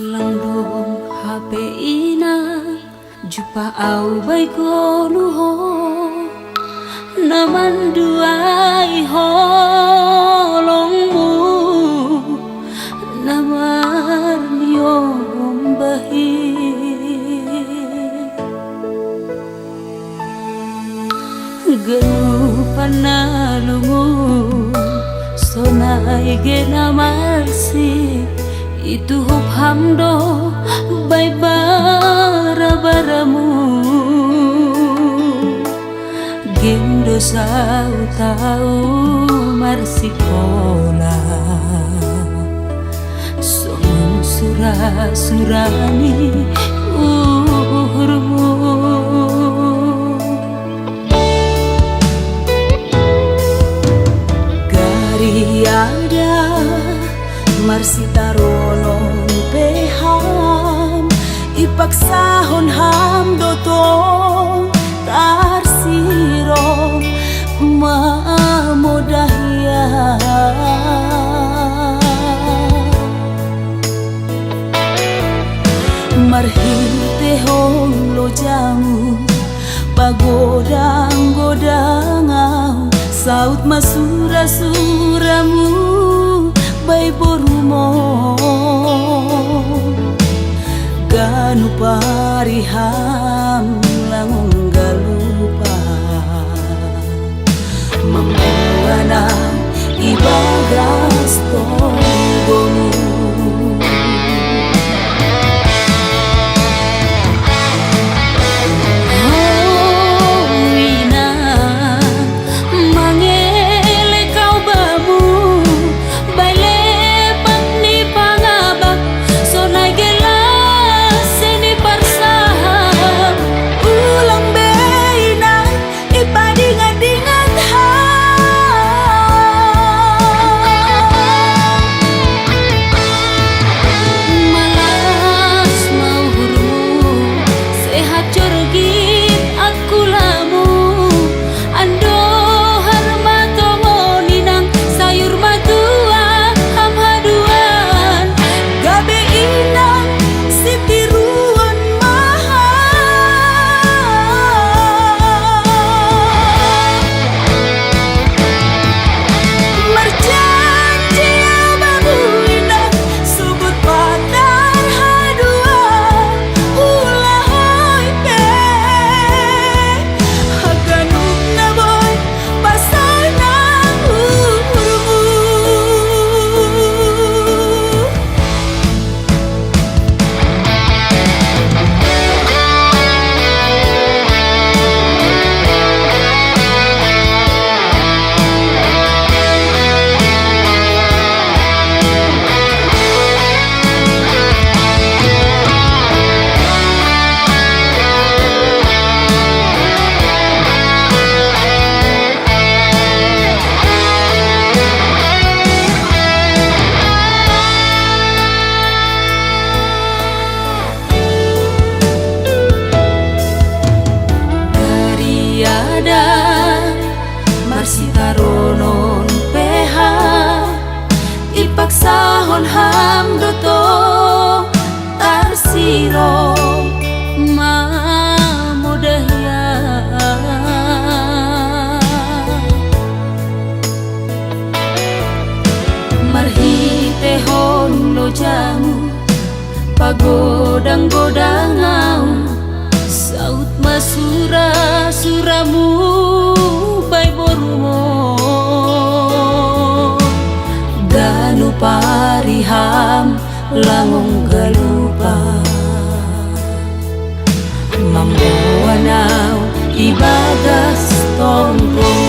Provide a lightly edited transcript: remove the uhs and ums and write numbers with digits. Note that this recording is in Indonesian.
Langdong HP ina jupa au bai konuho naman duai holongmu namar niom bahi genu panalungu sonai gena marsi itu hop hamdo bai bara-baramu gendo sau tau marsikola songon surani uhurmu gari ada marsitaronon peham ipaksahon ham dotong tarsiro mamodahya marhitehon lo jamu pagodang-godangau saut masura-suramu bai borumo ganu pariham langung galupa membawana ibagas tonggomu marsitaronon peha ipaksahon ham doto tarsiro mamodahya marhitehon lo jamu pagodang-godangau saut masura-suramu bai borumo ganu pariham langung galupa mambawanau ibagas tonggo